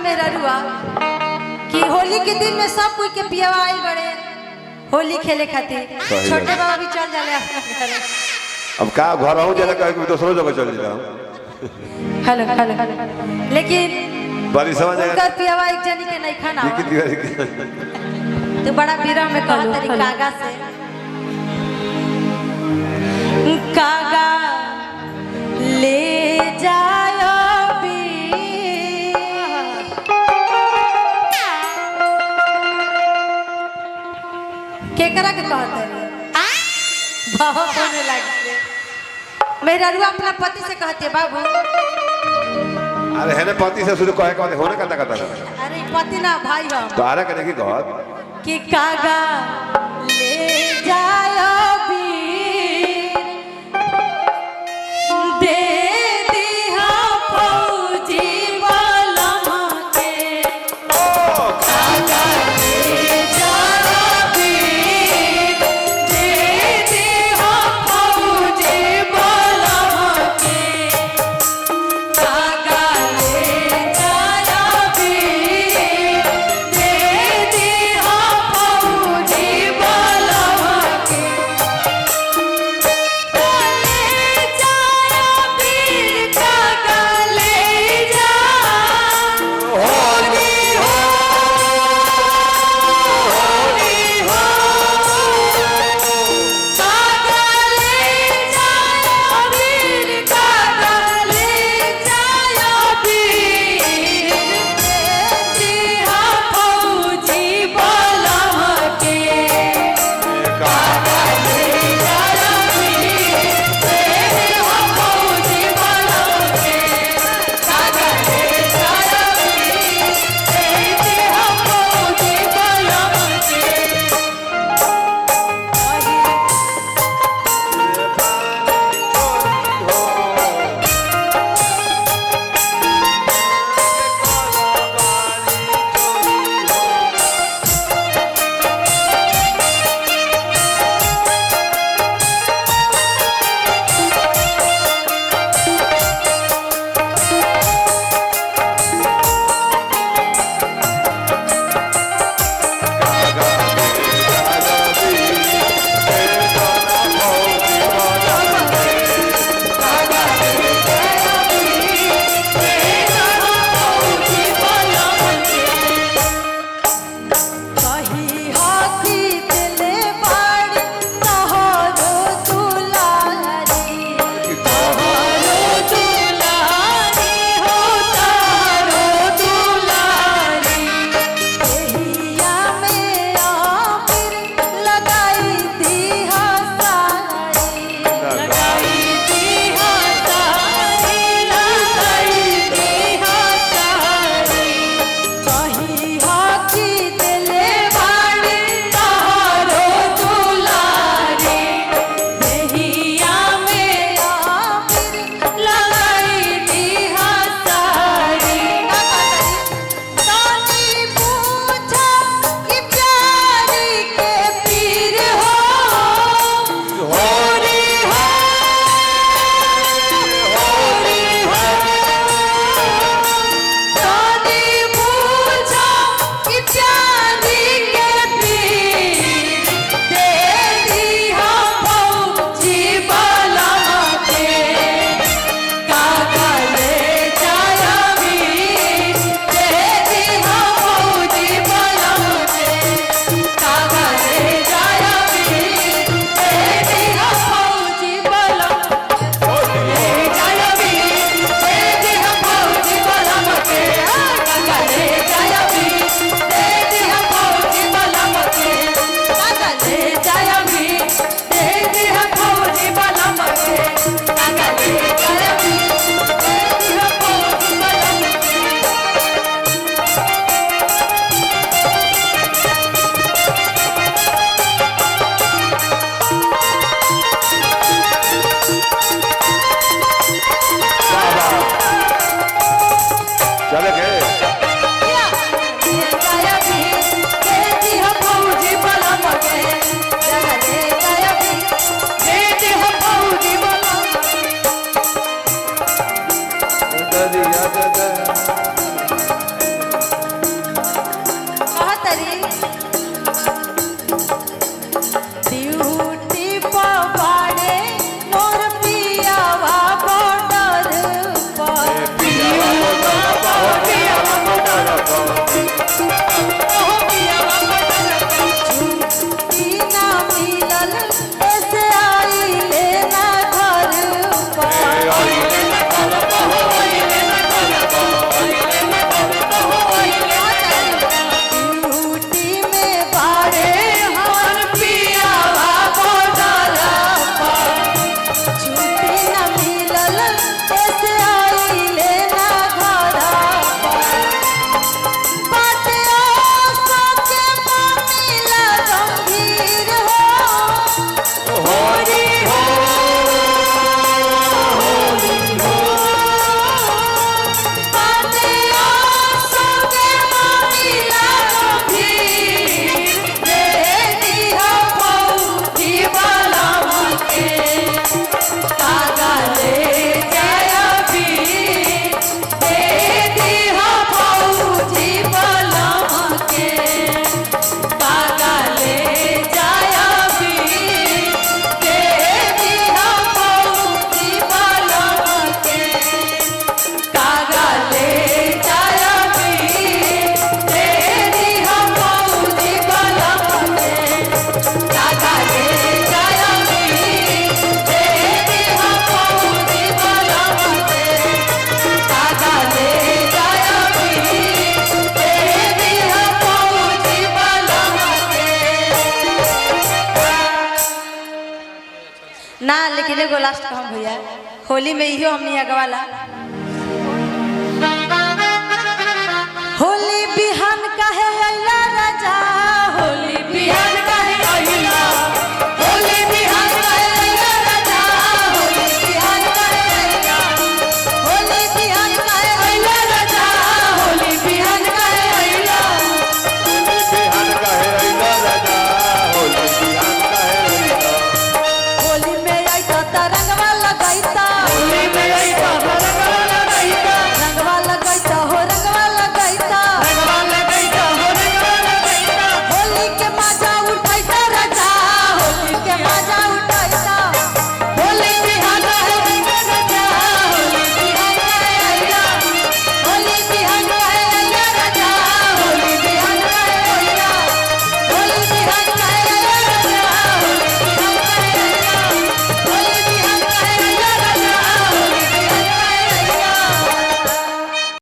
मेरा रुआ कि होली के दिन में सब कोई के पियावा आइल बड़े होली खेले खातिर। छोटे बाबा भी चल जाले अपना घर। अब का घर रहूं जला कहीं दूसरो जगह चल जाऊं। हेलो हेलो लेकिन बड़ी समझ आया उनका पियावा एक जनी के नहीं खाना तो बड़ा बीरा में कहा तरीका से कागा ले जाओ केकरा के कहते बहुत होने लगे। मेरा रुआ अपना पति से कहती है बाबू। अरे है ना पति से शुरू कहे कहते होने का कहता अरे पति ना भाई हम तो आरा करे की कहत कि कागा ले जाओ एगो लास्ट कहम भैया होली में इहो हमनी अगवाला